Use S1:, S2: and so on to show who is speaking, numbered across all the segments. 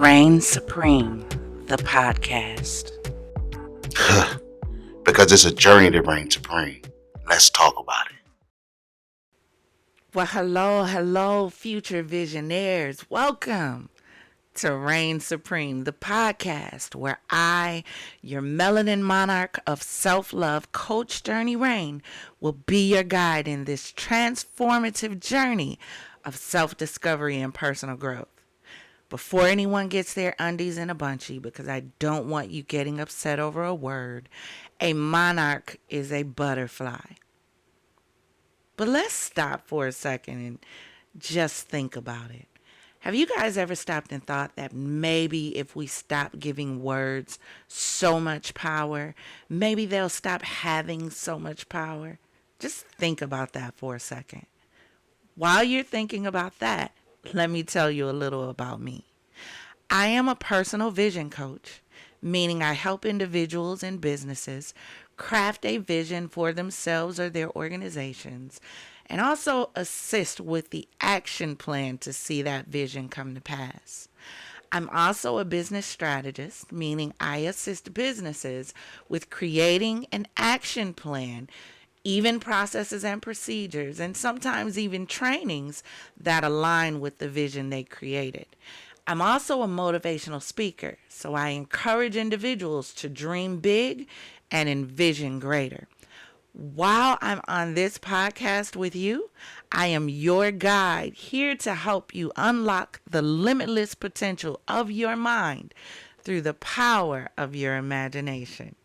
S1: Reign Supreme, the podcast.
S2: Because it's a journey to reign supreme. Let's talk about it.
S1: Well, hello, future visionaries. Welcome to Reign Supreme, the podcast, where I, your melanin monarch of self-love, Coach Journey Reign, will be your guide in this transformative journey of self-discovery and personal growth. Before anyone gets their undies in a bunchy, because I don't want you getting upset over a word, a monarch is a butterfly. But let's stop for a second and just think about it. Have you guys ever stopped and thought that maybe if we stop giving words so much power, maybe they'll stop having so much power? Just think about that for a second. While you're thinking about that, let me tell you a little about me. I am a personal vision coach, meaning I help individuals and businesses craft a vision for themselves or their organizations, and also assist with the action plan to see that vision come to pass. I'm also a business strategist, meaning I assist businesses with creating an action plan, even processes and procedures, and sometimes even trainings that align with the vision they created. I'm also a motivational speaker, so I encourage individuals to dream big and envision greater. While I'm on this podcast with you, I am your guide here to help you unlock the limitless potential of your mind through the power of your imagination.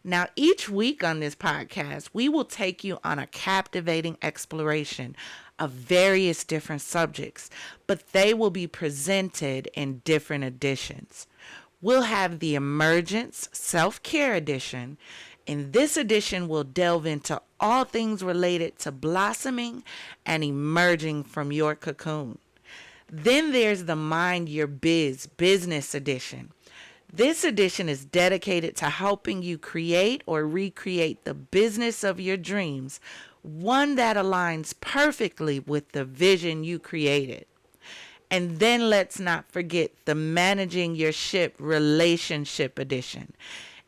S1: Now, each week on this podcast, we will take you on a captivating exploration of various different subjects, but they will be presented in different editions. We'll have the Emergence Self-Care Edition. In this edition, we'll delve into all things related to blossoming and emerging from your cocoon. Then there's the Mind Your Business Edition. This edition is dedicated to helping you create or recreate the business of your dreams, one that aligns perfectly with the vision you created. And then let's not forget the Managing Your Ship Relationship Edition.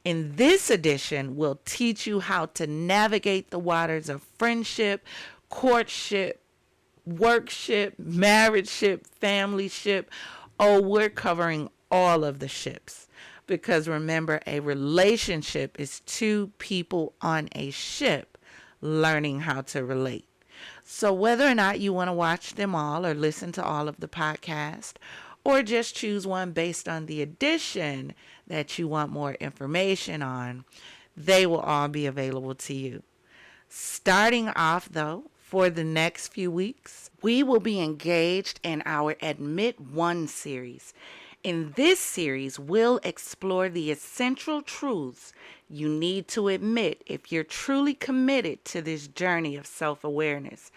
S1: In this edition, we'll teach you how to navigate the waters of friendship, courtship, workship, marriageship, familyship. Oh, we're covering all of the ships. Because remember, a relationship is two people on a ship learning how to relate. So whether or not you want to watch them all or listen to all of the podcast, or just choose one based on the edition that you want more information on, they will all be available to you. Starting off, though, for the next few weeks, we will be engaged in our Admit One series. In this series, we'll explore the essential truths you need to admit if you're truly committed to this journey of self-awareness.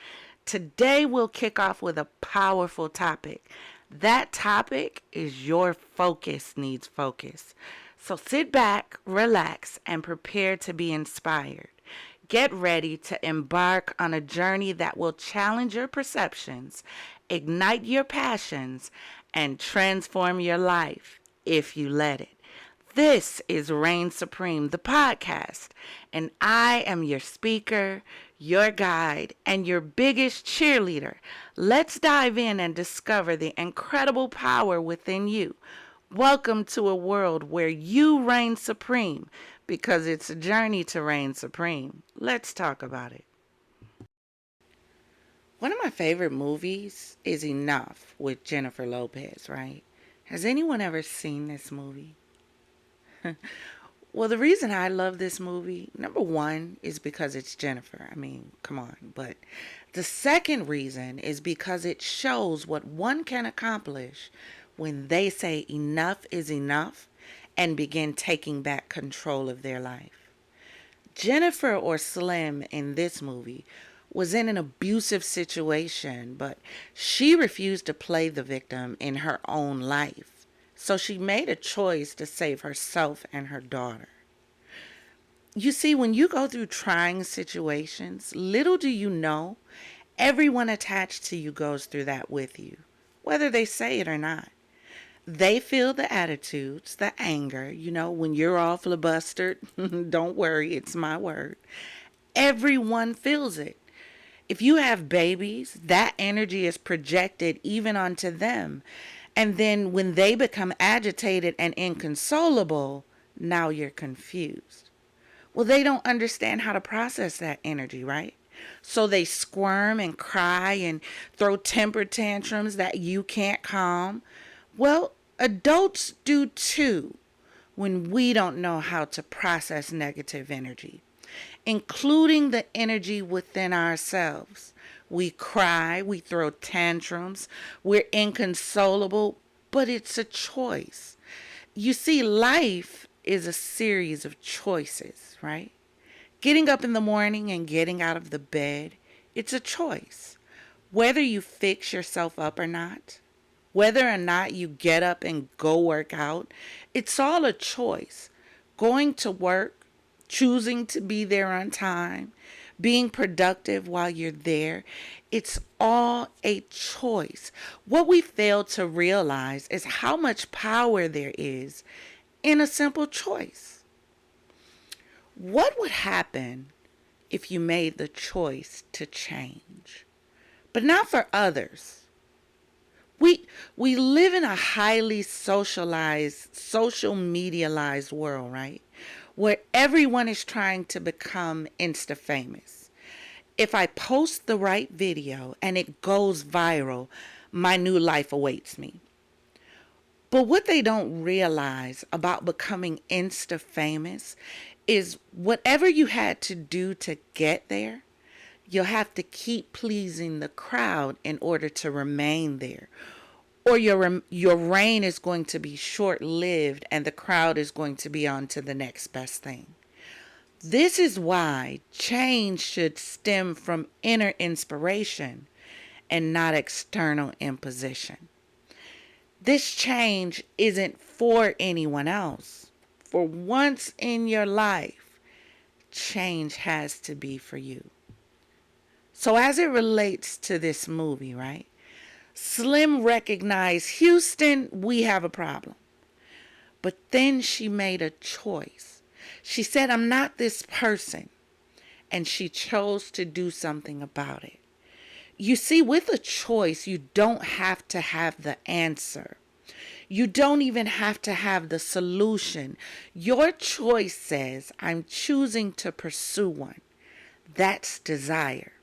S1: Today, we'll kick off with a powerful topic. That topic is your focus needs focus. So sit back, relax, and prepare to be inspired. Get ready to embark on a journey that will challenge your perceptions, ignite your passions, and transform your life if you let it. This is Reign Supreme, the podcast, and I am your speaker, your guide, and your biggest cheerleader. Let's dive in and discover the incredible power within you. Welcome to a world where you reign supreme, because it's a journey to reign supreme. Let's talk about it. One of my favorite movies is Enough with Jennifer Lopez, right? Has anyone ever seen this movie? Well, the reason I love this movie, number one, is because it's Jennifer. I mean, come on. But the second reason is because it shows what one can accomplish when they say enough is enough and begin taking back control of their life. Jennifer, or Slim, in this movie was in an abusive situation, but she refused to play the victim in her own life. So she made a choice to save herself and her daughter. You see, when you go through trying situations, little do you know, everyone attached to you goes through that with you, whether they say it or not. They feel the attitudes, the anger. When you're all filibustered, don't worry, it's my word. Everyone feels it. If you have babies, that energy is projected even onto them. And then when they become agitated and inconsolable, now you're confused. Well, they don't understand how to process that energy, right? So they squirm and cry and throw temper tantrums that you can't calm. Well, adults do too when we don't know how to process negative energy, including the energy within ourselves. We cry, we throw tantrums, we're inconsolable, but it's a choice. You see, life is a series of choices, right? Getting up in the morning and getting out of the bed, it's a choice. Whether you fix yourself up or not, whether or not you get up and go work out, it's all a choice. Going to work, choosing to be there on time, being productive while you're there, it's all a choice. What we fail to realize is how much power there is in a simple choice. What would happen if you made the choice to change? But not for others. We live in a highly socialized, social medialized world, right? Where everyone is trying to become Insta famous. If I post the right video and it goes viral, my new life awaits me. But what they don't realize about becoming Insta famous is whatever you had to do to get there, you'll have to keep pleasing the crowd in order to remain there. Or your reign is going to be short-lived and the crowd is going to be on to the next best thing. This is why change should stem from inner inspiration and not external imposition. This change isn't for anyone else. For once in your life, change has to be for you. So as it relates to this movie, right? Slim recognized, Houston, we have a problem. But then she made a choice. She said, I'm not this person. And she chose to do something about it. You see, with a choice, you don't have to have the answer. You don't even have to have the solution. Your choice says, I'm choosing to pursue one. That's desire.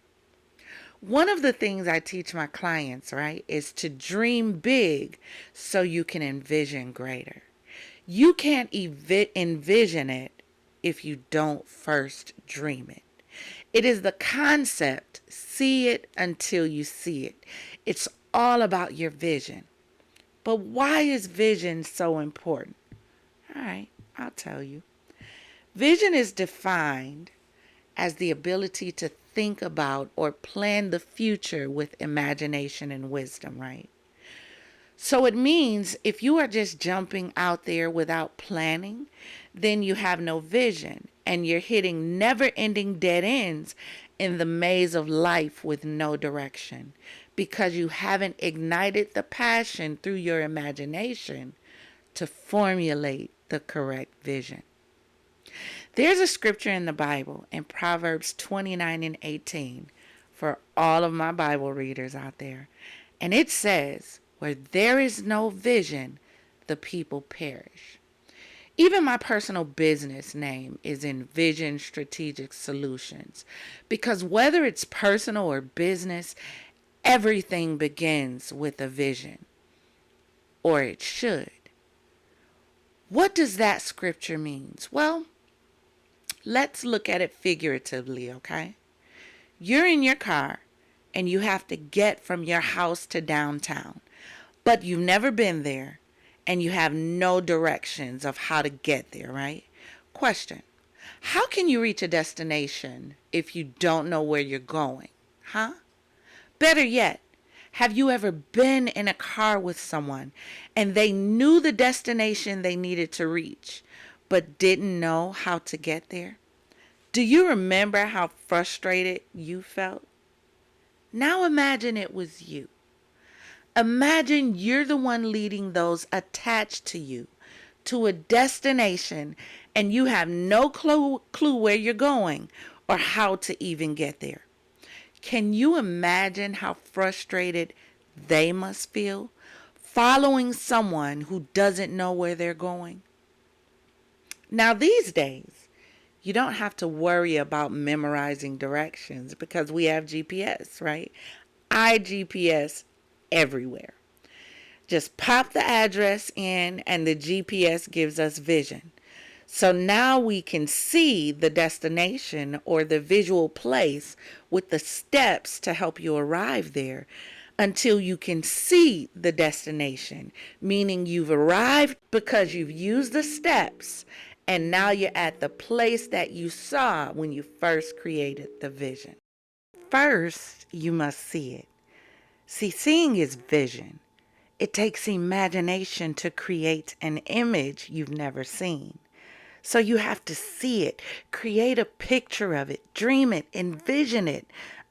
S1: One of the things I teach my clients, right, is to dream big so you can envision greater. You can't envision it if you don't first dream it. It is the concept, see it until you see it. It's all about your vision. But why is vision so important? All right, I'll tell you. Vision is defined as the ability to think about or plan the future with imagination and wisdom, right? So it means if you are just jumping out there without planning, then you have no vision and you're hitting never-ending dead ends in the maze of life with no direction because you haven't ignited the passion through your imagination to formulate the correct vision. There's a scripture in the Bible in Proverbs 29:18 for all of my Bible readers out there. And it says, where there is no vision, the people perish. Even my personal business name is Envision Strategic Solutions because whether it's personal or business, everything begins with a vision, or it should. What does that scripture mean? Well, let's look at it figuratively, okay? You're in your car and you have to get from your house to downtown, but you've never been there and you have no directions of how to get there, right? Question: how can you reach a destination if you don't know where you're going? Huh? Better yet, have you ever been in a car with someone and they knew the destination they needed to reach, but didn't know how to get there? Do you remember how frustrated you felt? Now imagine it was you. Imagine you're the one leading those attached to you to a destination and you have no clue where you're going or how to even get there. Can you imagine how frustrated they must feel following someone who doesn't know where they're going? Now, these days, you don't have to worry about memorizing directions because we have GPS, right? I GPS everywhere. Just pop the address in and the GPS gives us vision. So now we can see the destination or the visual place with the steps to help you arrive there until you can see the destination, meaning you've arrived because you've used the steps and now you're at the place that you saw when you first created the vision. First, you must see it. See, seeing is vision. It takes imagination to create an image you've never seen. So you have to see it, create a picture of it, dream it, envision it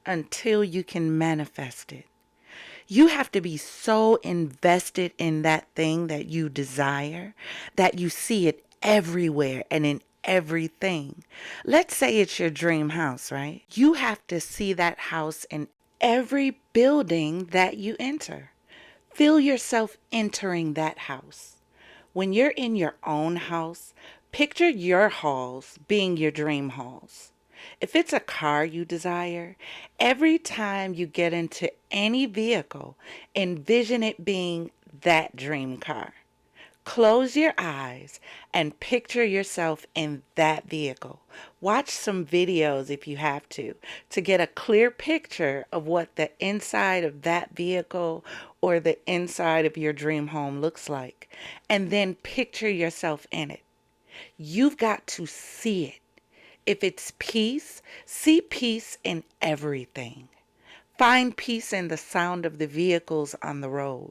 S1: until you can manifest it. You have to be so invested in that thing that you desire that you see it everywhere and in everything. Let's say it's your dream house, right? You have to see that house in every building that you enter. Feel yourself entering that house. When you're in your own house, picture your halls being your dream halls. If it's a car you desire, every time you get into any vehicle, envision it being that dream car. Close your eyes and picture yourself in that vehicle. Watch some videos if you have to get a clear picture of what the inside of that vehicle or the inside of your dream home looks like. And then picture yourself in it. You've got to see it. If it's peace, see peace in everything. Find peace in the sound of the vehicles on the road,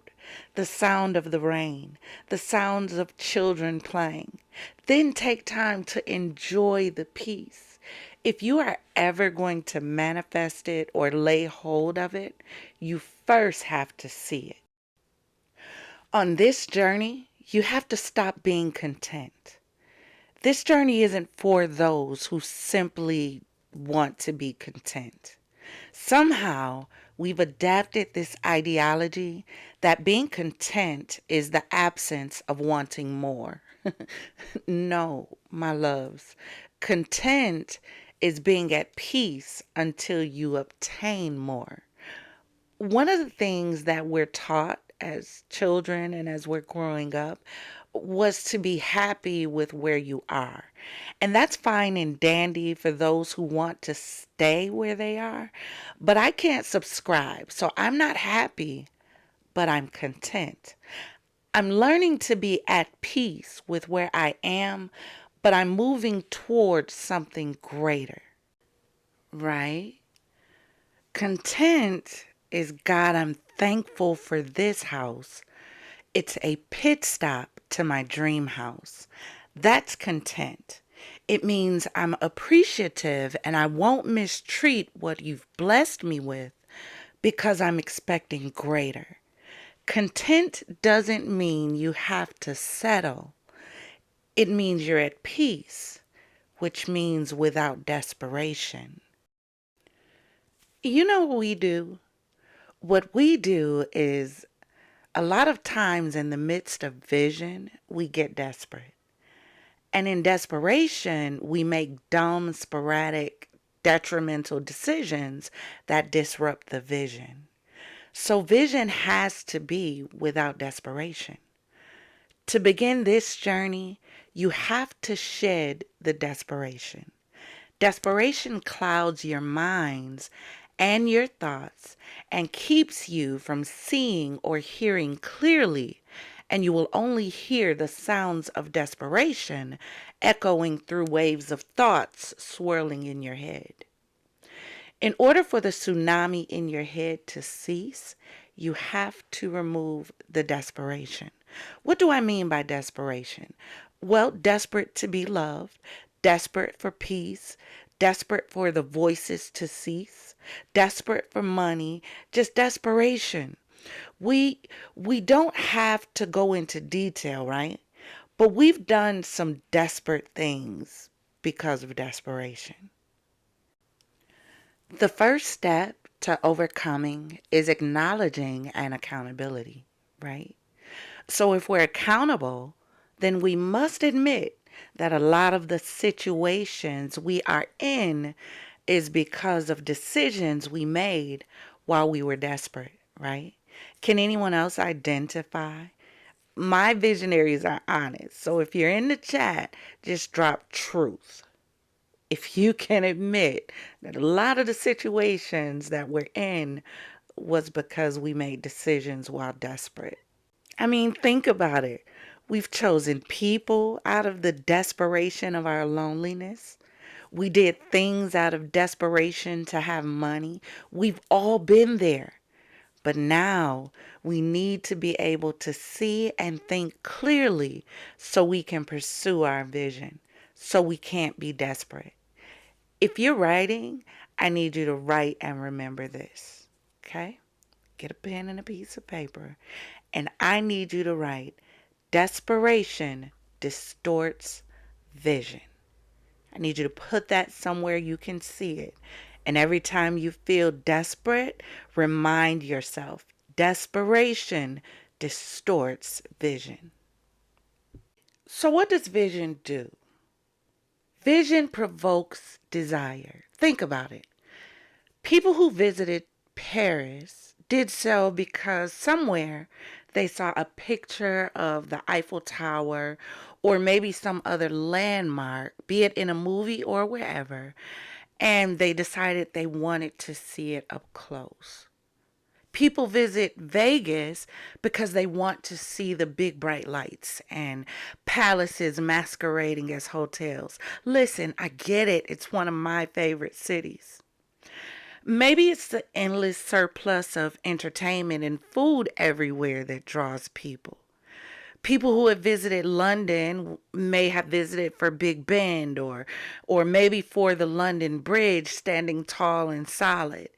S1: the sound of the rain, the sounds of children playing. Then take time to enjoy the peace. If you are ever going to manifest it or lay hold of it, you first have to see it. On this journey, you have to stop being content. This journey isn't for those who simply want to be content. Somehow, we've adapted this ideology that being content is the absence of wanting more. No, my loves. Content is being at peace until you obtain more. One of the things that we're taught as children and as we're growing up was to be happy with where you are. And that's fine and dandy for those who want to stay where they are. But I can't subscribe. So I'm not happy, but I'm content. I'm learning to be at peace with where I am, but I'm moving towards something greater. Right? Content is God, I'm thankful for this house. It's a pit stop to my dream house. That's content. It means I'm appreciative and I won't mistreat what you've blessed me with because I'm expecting greater. Content doesn't mean you have to settle. It means you're at peace, which means without desperation. You know what we do? What we do is a lot of times in the midst of vision, we get desperate. And in desperation, we make dumb, sporadic, detrimental decisions that disrupt the vision. So vision has to be without desperation. To begin this journey, you have to shed the desperation. Desperation clouds your minds and your thoughts and keeps you from seeing or hearing clearly, and you will only hear the sounds of desperation echoing through waves of thoughts swirling in your head. In order for the tsunami in your head to cease, you have to remove the desperation. What do I mean by desperation? Well, desperate to be loved, desperate for peace, desperate for the voices to cease, desperate for money, just desperation. We we don't have to go into detail, right? But we've done some desperate things because of desperation. The first step to overcoming is acknowledging an accountability, right? So if we're accountable, then we must admit that a lot of the situations we are in is because of decisions we made while we were desperate, right? Can anyone else identify? My visionaries are honest. So if you're in the chat, just drop truth. If you can admit that a lot of the situations that we're in was because we made decisions while desperate. I mean, think about it. We've chosen people out of the desperation of our loneliness. We did things out of desperation to have money. We've all been there. But now we need to be able to see and think clearly so we can pursue our vision, so we can't be desperate. If you're writing, I need you to write and remember this, okay? Get a pen and a piece of paper, and I need you to write, desperation distorts vision. I need you to put that somewhere you can see it. And every time you feel desperate, remind yourself, desperation distorts vision. So what does vision do? Vision provokes desire. Think about it. People who visited Paris did so because somewhere they saw a picture of the Eiffel Tower or maybe some other landmark, be it in a movie or wherever, and they decided they wanted to see it up close. People visit Vegas because they want to see the big bright lights and palaces masquerading as hotels. Listen, I get it. It's one of my favorite cities. Maybe it's the endless surplus of entertainment and food everywhere that draws people. People who have visited London may have visited for Big Ben or maybe for the London Bridge standing tall and solid.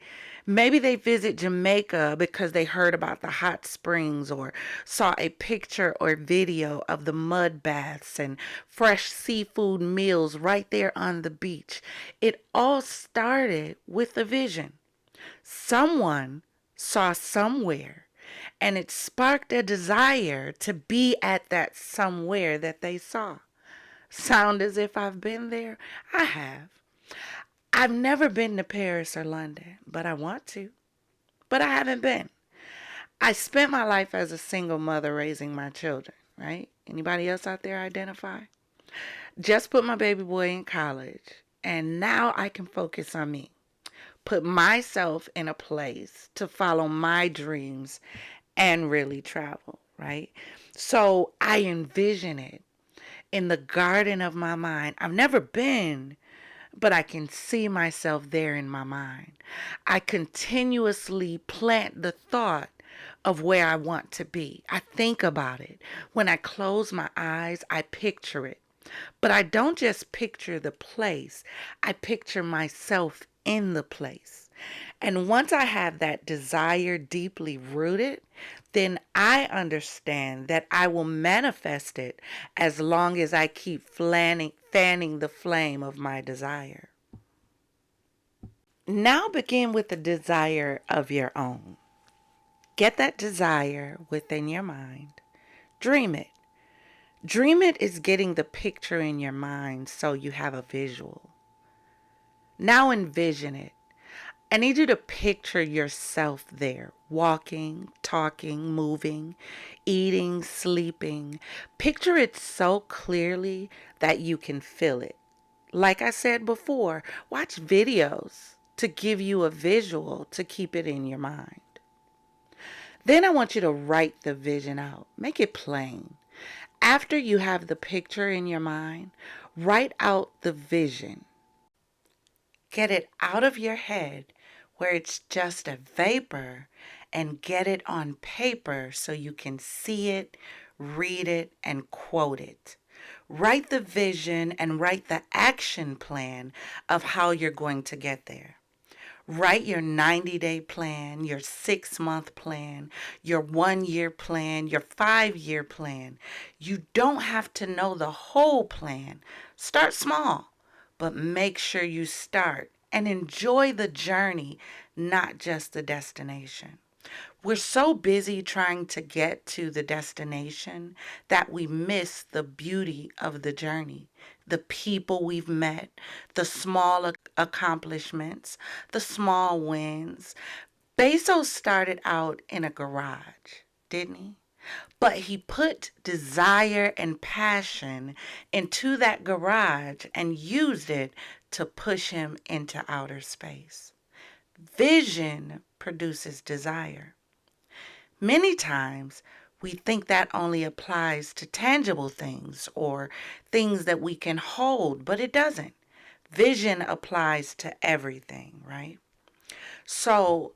S1: Maybe they visit Jamaica because they heard about the hot springs or saw a picture or video of the mud baths and fresh seafood meals right there on the beach. It all started with a vision. Someone saw somewhere and it sparked a desire to be at that somewhere that they saw. Sound as if I've been there? I have. I've never been to Paris or London, but I want to. But I haven't been. I spent my life as a single mother raising my children, right? Anybody else out there identify? Just put my baby boy in college, and now I can focus on me. Put myself in a place to follow my dreams and really travel, right? So I envision it in the garden of my mind. I've never been, but I can see myself there in my mind. I continuously plant the thought of where I want to be. I think about it. When I close my eyes, I picture it. But I don't just picture the place, I picture myself in the place. And once I have that desire deeply rooted, then I understand that I will manifest it as long as I keep fanning the flame of my desire. Now begin with the desire of your own. Get that desire within your mind. Dream it. Dream it is getting the picture in your mind so you have a visual. Now envision it. I need you to picture yourself there, walking, talking, moving, eating, sleeping. Picture it so clearly that you can feel it. Like I said before, watch videos to give you a visual to keep it in your mind. Then I want you to write the vision out. Make it plain. After you have the picture in your mind, write out the vision. Get it out of your head where it's just a vapor and get it on paper so you can see it, read it, and quote it. Write the vision and write the action plan of how you're going to get there. Write your 90-day plan, your 6-month plan, your 1-year plan, your 5-year plan. You don't have to know the whole plan. Start small, but make sure you start and enjoy the journey, not just the destination. We're so busy trying to get to the destination that we miss the beauty of the journey, the people we've met, the small accomplishments, the small wins. Bezos started out in a garage, didn't he? But he put desire and passion into that garage and used it to push him into outer space. Vision produces desire. Many times we think that only applies to tangible things or things that we can hold, but it doesn't. Vision applies to everything, right? So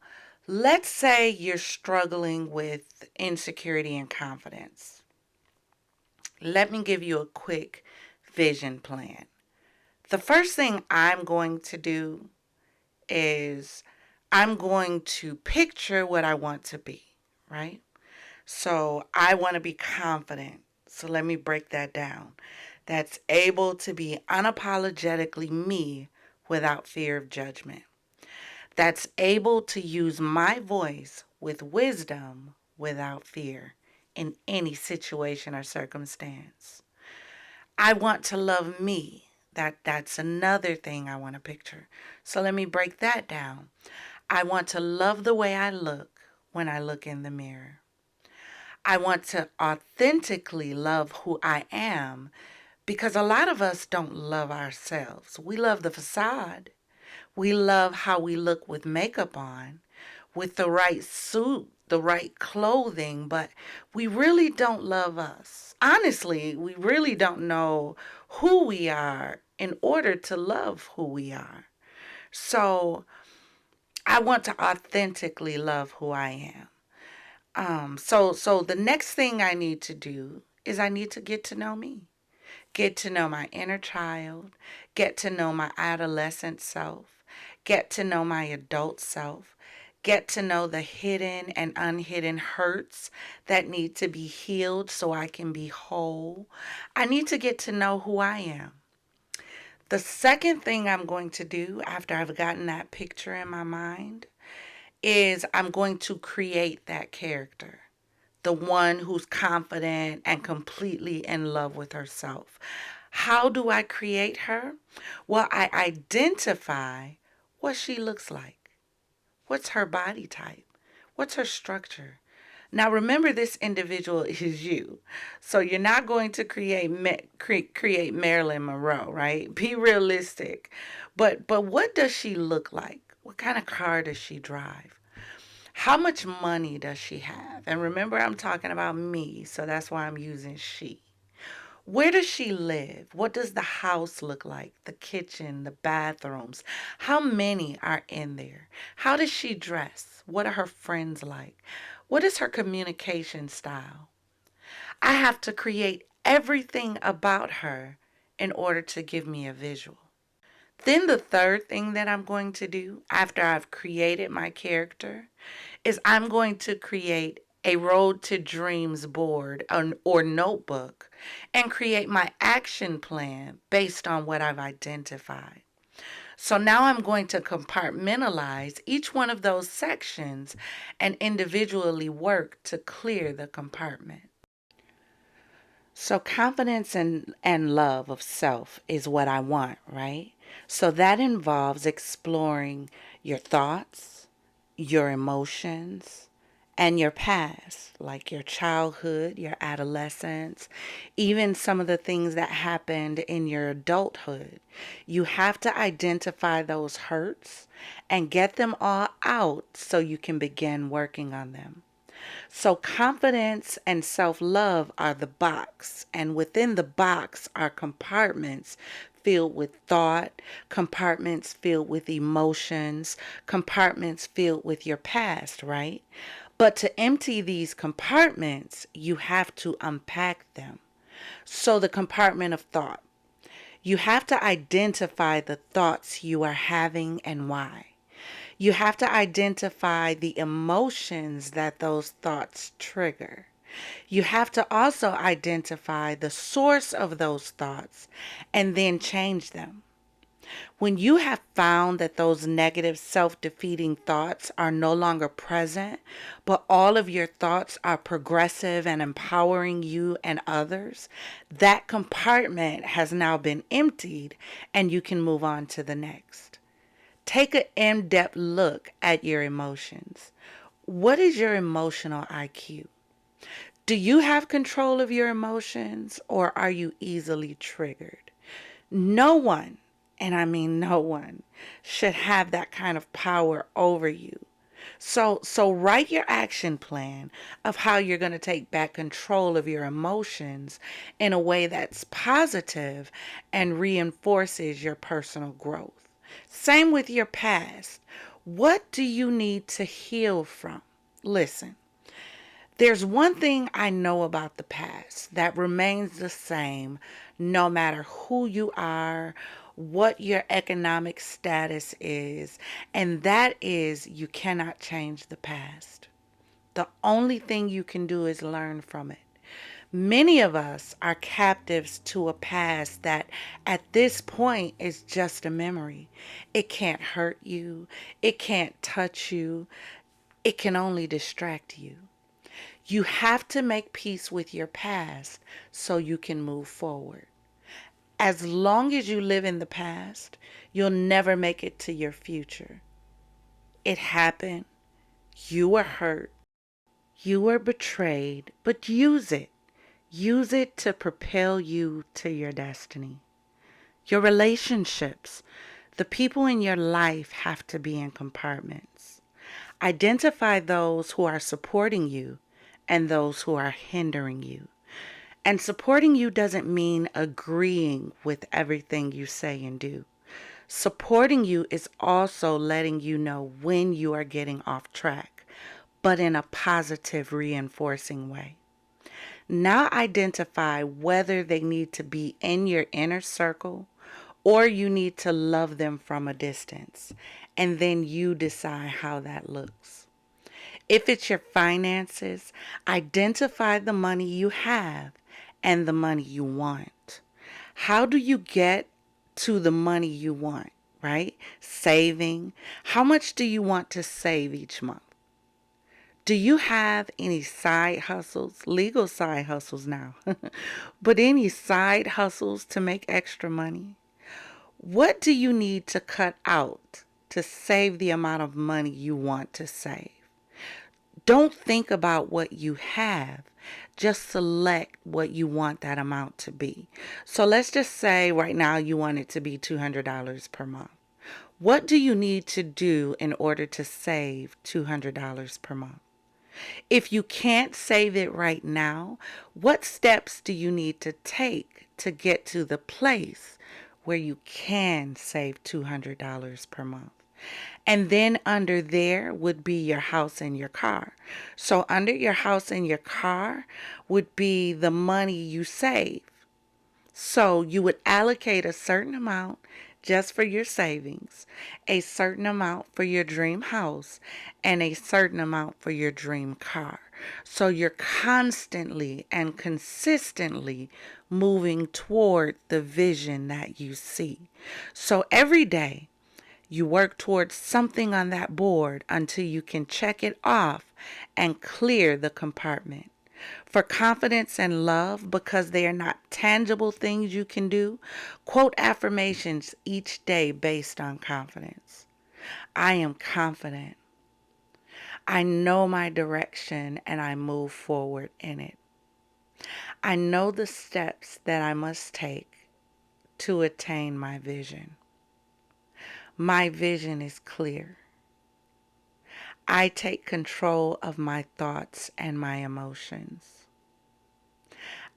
S1: let's say you're struggling with insecurity and confidence. Let me give you a quick vision plan. The first thing I'm going to do is I'm going to picture what I want to be, right? So I want to be confident. So let me break that down. That's able to be unapologetically me without fear of judgment. That's able to use my voice with wisdom without fear in any situation or circumstance. I want to love me. That's another thing I want to picture. So let me break that down. I want to love the way I look when I look in the mirror. I want to authentically love who I am because a lot of us don't love ourselves. We love the facade. We love how we look with makeup on, with the right suit, the right clothing, but we really don't love us. Honestly, we really don't know who we are in order to love who we are. So I want to authentically love who I am. So the next thing I need to do is I need to get to know me. Get to know my inner child, get to know my adolescent self, get to know my adult self, get to know the hidden and unhidden hurts that need to be healed so I can be whole. I need to get to know who I am. The second thing I'm going to do after I've gotten that picture in my mind is I'm going to create that character, the one who's confident and completely in love with herself. How do I create her? Well, I identify what she looks like. What's her body type? What's her structure? Now remember, this individual is you. So you're not going to create Marilyn Monroe, right? Be realistic. But what does she look like? What kind of car does she drive? How much money does she have? And remember, I'm talking about me, so that's why I'm using she. Where does she live? What does the house look like? The kitchen, the bathrooms. How many are in there? How does she dress? What are her friends like? What is her communication style? I have to create everything about her in order to give me a visual. Then the third thing that I'm going to do after I've created my character is I'm going to create a Road to Dreams board or notebook and create my action plan based on what I've identified. So now I'm going to compartmentalize each one of those sections and individually work to clear the compartment. So confidence and love of self is what I want, right? So that involves exploring your thoughts, your emotions, and your past, like your childhood, your adolescence, even some of the things that happened in your adulthood. You have to identify those hurts and get them all out so you can begin working on them. So confidence and self-love are the box, and within the box are compartments filled with thought, compartments filled with emotions, compartments filled with your past, right? But to empty these compartments, you have to unpack them. So the compartment of thought, you have to identify the thoughts you are having and why. You have to identify the emotions that those thoughts trigger. You have to also identify the source of those thoughts and then change them. When you have found that those negative self defeating thoughts are no longer present, but all of your thoughts are progressive and empowering you and others, that compartment has now been emptied and you can move on to the next. Take an in depth look at your emotions. What is your emotional IQ? Do you have control of your emotions or are you easily triggered? No one, and I mean no one, should have that kind of power over you. So write your action plan of how you're going to take back control of your emotions in a way that's positive and reinforces your personal growth. Same with your past. What do you need to heal from? Listen, there's one thing I know about the past that remains the same no matter who you are, what your economic status is, and that is you cannot change the past. The only thing you can do is learn from it. Many of us are captives to a past that at this point is just a memory. It can't hurt you, it can't touch you, it can only distract you. You have to make peace with your past so you can move forward. As long as you live in the past, you'll never make it to your future. It happened. You were hurt. You were betrayed, but use it. Use it to propel you to your destiny. Your relationships, the people in your life have to be in compartments. Identify those who are supporting you and those who are hindering you. And supporting you doesn't mean agreeing with everything you say and do. Supporting you is also letting you know when you are getting off track, but in a positive, reinforcing way. Now identify whether they need to be in your inner circle or you need to love them from a distance. And then you decide how that looks. If it's your finances, identify the money you have and the money you want. How do you get to the money you want, right? Saving. How much do you want to save each month? Do you have any side hustles, legal side hustles now, but any side hustles to make extra money? What do you need to cut out to save the amount of money you want to save? Don't think about what you have. Just select what you want that amount to be. So let's just say right now you want it to be $200 per month. What do you need to do in order to save $200 per month? If you can't save it right now, what steps do you need to take to get to the place where you can save $200 per month? And then under there would be your house and your car. So under your house and your car would be the money you save. So you would allocate a certain amount just for your savings, a certain amount for your dream house, and a certain amount for your dream car. So you're constantly and consistently moving toward the vision that you see. So every day, you work towards something on that board until you can check it off and clear the compartment. For confidence and love, because they are not tangible things you can do, quote affirmations each day based on confidence. I am confident. I know my direction and I move forward in it. I know the steps that I must take to attain my vision. My vision is clear. I take control of my thoughts and my emotions.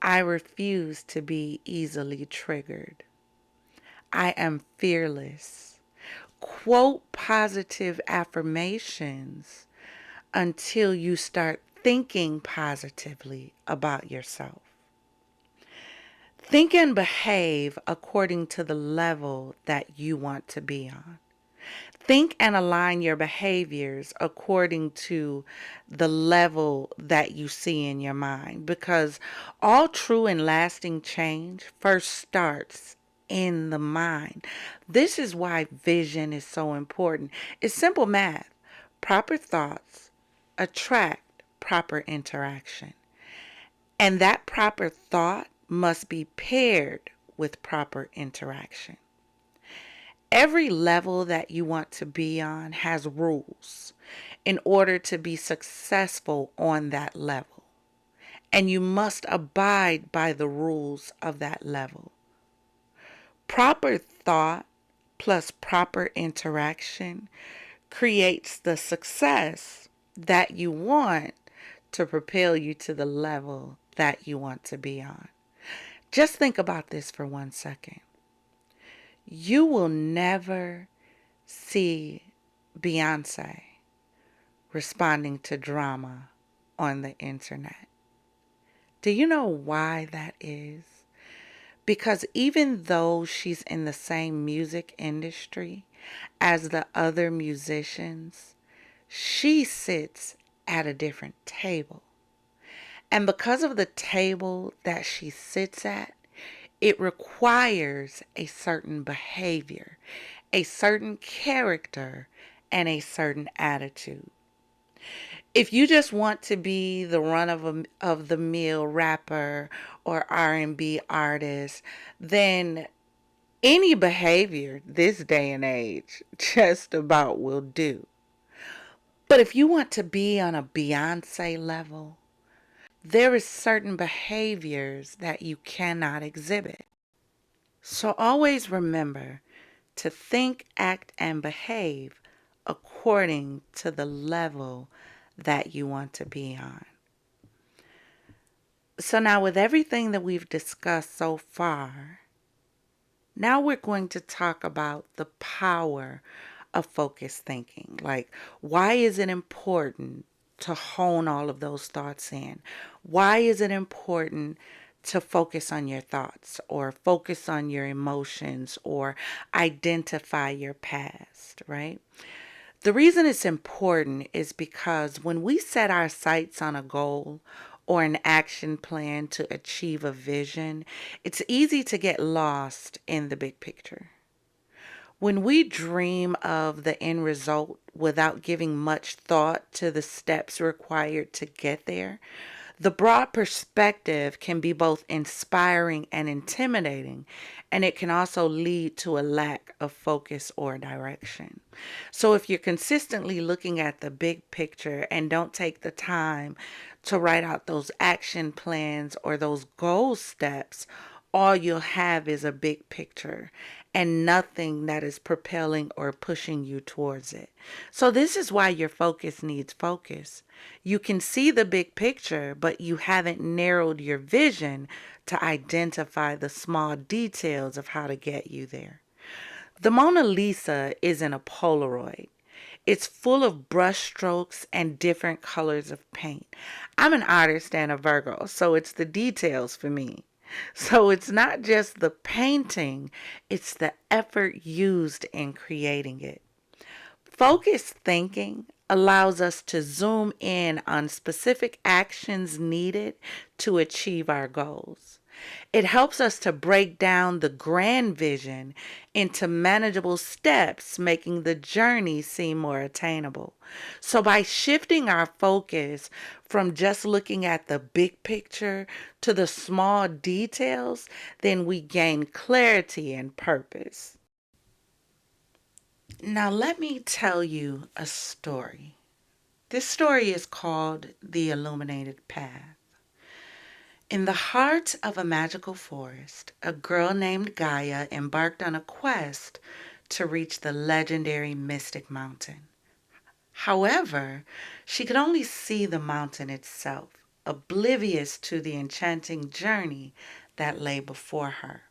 S1: I refuse to be easily triggered. I am fearless. Quote positive affirmations until you start thinking positively about yourself. Think and behave according to the level that you want to be on. Think and align your behaviors according to the level that you see in your mind, because all true and lasting change first starts in the mind. This is why vision is so important. It's simple math. Proper thoughts attract proper interaction, and that proper thought must be paired with proper interaction. Every level that you want to be on has rules in order to be successful on that level. And you must abide by the rules of that level. Proper thought plus proper interaction creates the success that you want to propel you to the level that you want to be on. Just think about this for 1 second. You will never see Beyonce responding to drama on the internet. Do you know why that is? Because even though she's in the same music industry as the other musicians, she sits at a different table. And because of the table that she sits at, it requires a certain behavior, a certain character, and a certain attitude. If you just want to be the run of the mill rapper or R&B artist, then any behavior this day and age just about will do. But if you want to be on a Beyonce level, there is certain behaviors that you cannot exhibit. So always remember to think, act, and behave according to the level that you want to be on. So now, with everything that we've discussed so far, now we're going to talk about the power of focused thinking. Like, why is it important to hone all of those thoughts in? Why is it important to focus on your thoughts or focus on your emotions or identify your past, right? The reason it's important is because when we set our sights on a goal or an action plan to achieve a vision, it's easy to get lost in the big picture. When we dream of the end result without giving much thought to the steps required to get there, the broad perspective can be both inspiring and intimidating, and it can also lead to a lack of focus or direction. So, if you're consistently looking at the big picture and don't take the time to write out those action plans or those goal steps, all you'll have is a big picture and nothing that is propelling or pushing you towards it. So, this is why your focus needs focus. You can see the big picture, but you haven't narrowed your vision to identify the small details of how to get you there. The Mona Lisa isn't a Polaroid. It's full of brush strokes and different colors of paint. I'm an artist and a Virgo, so it's the details for me. So it's not just the painting, it's the effort used in creating it. Focused thinking allows us to zoom in on specific actions needed to achieve our goals. It helps us to break down the grand vision into manageable steps, making the journey seem more attainable. So, by shifting our focus from just looking at the big picture to the small details, then we gain clarity and purpose. Now, let me tell you a story. This story is called The Illuminated Path. In the heart of a magical forest, a girl named Gaia embarked on a quest to reach the legendary Mystic Mountain. However, she could only see the mountain itself, oblivious to the enchanting journey that lay before her.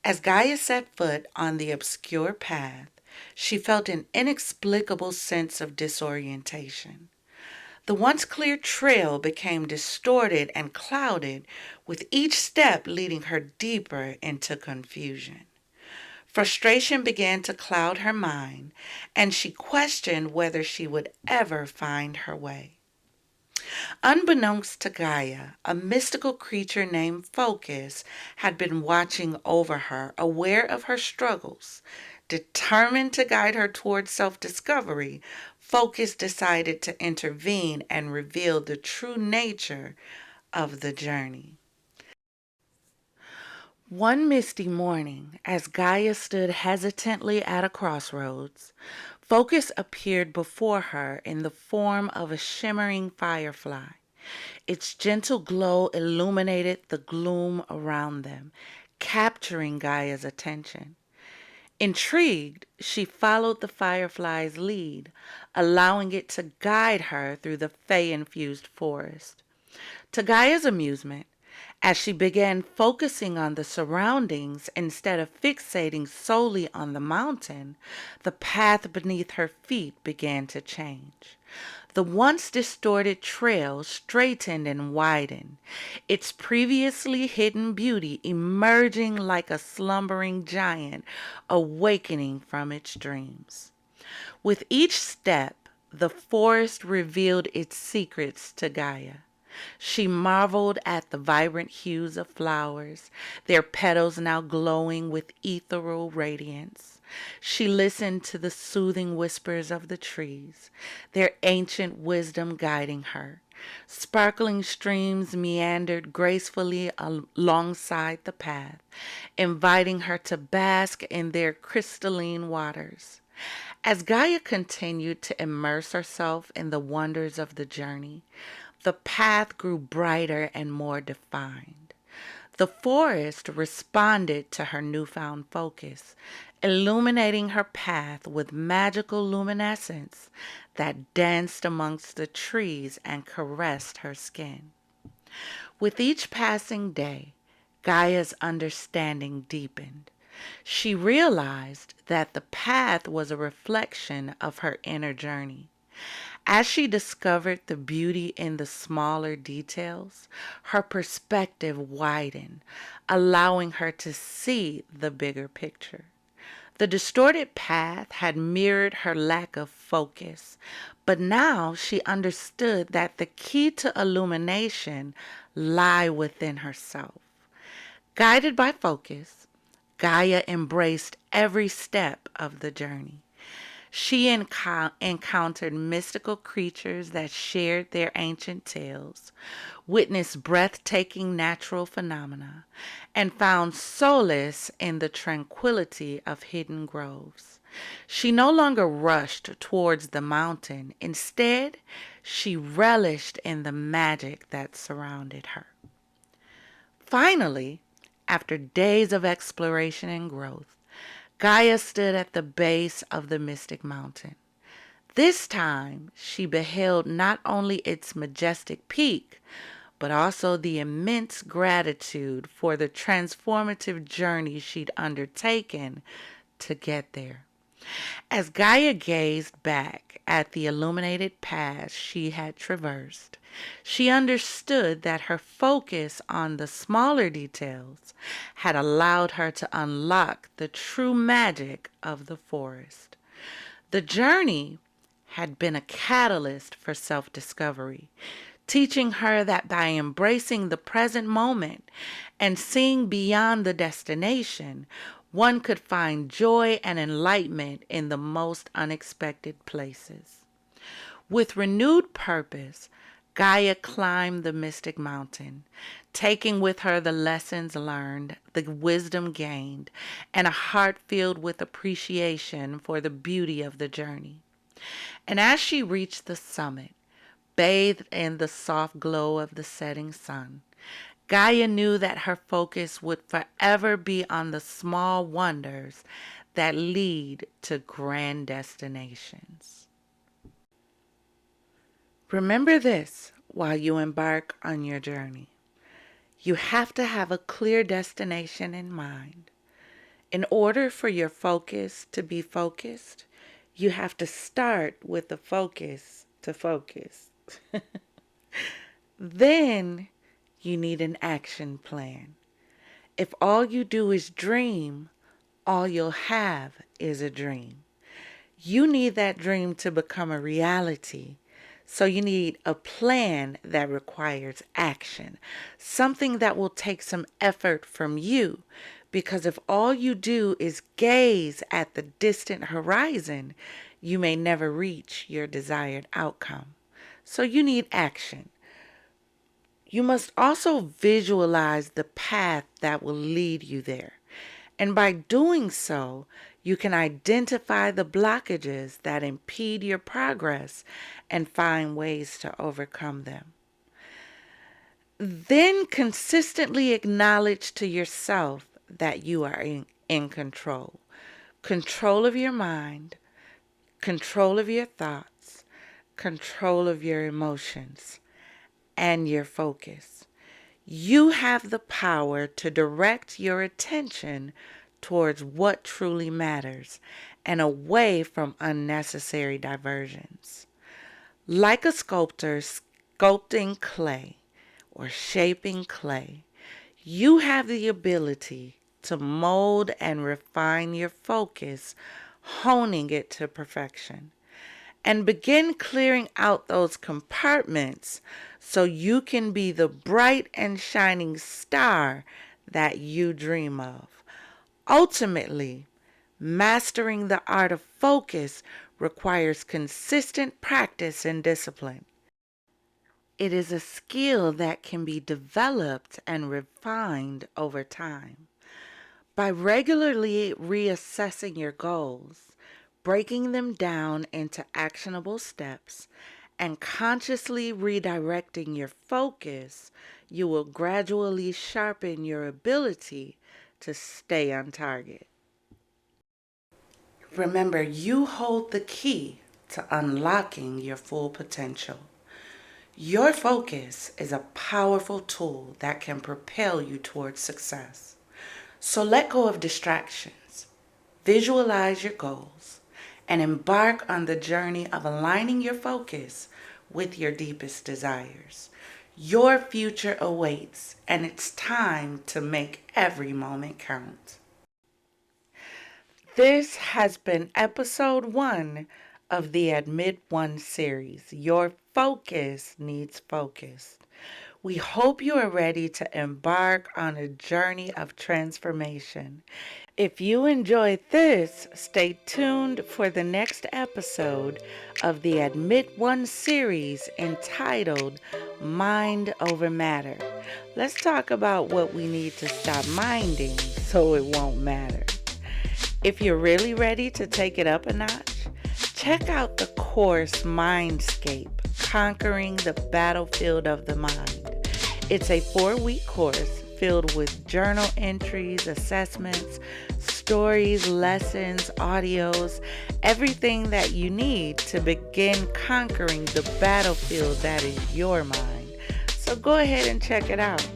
S1: As Gaia set foot on the obscure path, she felt an inexplicable sense of disorientation. The once clear trail became distorted and clouded, with each step leading her deeper into confusion. Frustration began to cloud her mind, and she questioned whether she would ever find her way. Unbeknownst to Gaia, a mystical creature named Focus had been watching over her, aware of her struggles. Determined to guide her towards self discovery, Focus decided to intervene and reveal the true nature of the journey. One misty morning, as Gaia stood hesitantly at a crossroads, Focus appeared before her in the form of a shimmering firefly. Its gentle glow illuminated the gloom around them, capturing Gaia's attention. Intrigued, she followed the firefly's lead, allowing it to guide her through the fey-infused forest. To Gaia's amusement, as she began focusing on the surroundings instead of fixating solely on the mountain, the path beneath her feet began to change. The once distorted trail straightened and widened, its previously hidden beauty emerging like a slumbering giant awakening from its dreams. With each step, the forest revealed its secrets to Gaia. She marveled at the vibrant hues of flowers, their petals now glowing with ethereal radiance. She listened to the soothing whispers of the trees, their ancient wisdom guiding her. Sparkling streams meandered gracefully alongside the path, inviting her to bask in their crystalline waters. As Gaia continued to immerse herself in the wonders of the journey, the path grew brighter and more defined. The forest responded to her newfound focus, illuminating her path with magical luminescence that danced amongst the trees and caressed her skin. With each passing day, Gaia's understanding deepened. She realized that the path was a reflection of her inner journey. As she discovered the beauty in the smaller details, her perspective widened, allowing her to see the bigger picture. The distorted path had mirrored her lack of focus, but now she understood that the key to illumination lay within herself. Guided by focus, Gaia embraced every step of the journey. She encountered mystical creatures that shared their ancient tales, witnessed breathtaking natural phenomena, and found solace in the tranquility of hidden groves. She no longer rushed towards the mountain. Instead, she relished in the magic that surrounded her. Finally, after days of exploration and growth, Gaia stood at the base of the mystic mountain. This time, she beheld not only its majestic peak, but also the immense gratitude for the transformative journey she'd undertaken to get there. As Gaia gazed back at the illuminated paths she had traversed, she understood that her focus on the smaller details had allowed her to unlock the true magic of the forest. The journey had been a catalyst for self-discovery, teaching her that by embracing the present moment and seeing beyond the destination, one could find joy and enlightenment in the most unexpected places. With renewed purpose, Gaia climbed the mystic mountain, taking with her the lessons learned, the wisdom gained, and a heart filled with appreciation for the beauty of the journey. And as she reached the summit, bathed in the soft glow of the setting sun, Gaia knew that her focus would forever be on the small wonders that lead to grand destinations. Remember this while you embark on your journey. You have to have a clear destination in mind. In order for your focus to be focused, you have to start with the focus to focus. Then you need an action plan. If all you do is dream, all you'll have is a dream. You need that dream to become a reality. So you need a plan that requires action, something that will take some effort from you. Because if all you do is gaze at the distant horizon, you may never reach your desired outcome. So you need action. You must also visualize the path that will lead you there. And by doing so, you can identify the blockages that impede your progress and find ways to overcome them. Then consistently acknowledge to yourself that you are in control. Control of your mind, control of your thoughts, control of your emotions, and your focus. You have the power to direct your attention towards what truly matters and away from unnecessary diversions. Like a sculptor sculpting clay or shaping clay, you have the ability to mold and refine your focus, honing it to perfection. And begin clearing out those compartments so you can be the bright and shining star that you dream of. Ultimately, mastering the art of focus requires consistent practice and discipline. It is a skill that can be developed and refined over time. By regularly reassessing your goals, breaking them down into actionable steps, and consciously redirecting your focus, you will gradually sharpen your ability to stay on target. Remember, you hold the key to unlocking your full potential. Your focus is a powerful tool that can propel you towards success. So let go of distractions, visualize your goals, and embark on the journey of aligning your focus with your deepest desires. Your future awaits, and it's time to make every moment count. This has been episode 1 of the Admit One series. Your focus needs focus. We hope you are ready to embark on a journey of transformation. If you enjoyed this, stay tuned for the next episode of the Admit One series entitled Mind Over Matter. Let's talk about what we need to stop minding so it won't matter. If you're really ready to take it up a notch, check out the course Mindscape, Conquering the Battlefield of the Mind. It's a 4-week course filled with journal entries, assessments, stories, lessons, audios, everything that you need to begin conquering the battlefield that is your mind. So go ahead and check it out.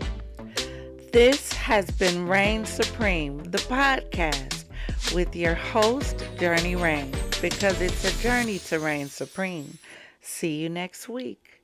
S1: This has been Reign Supreme, the podcast, with your host, Journey Reign, because it's a journey to reign supreme. See you next week.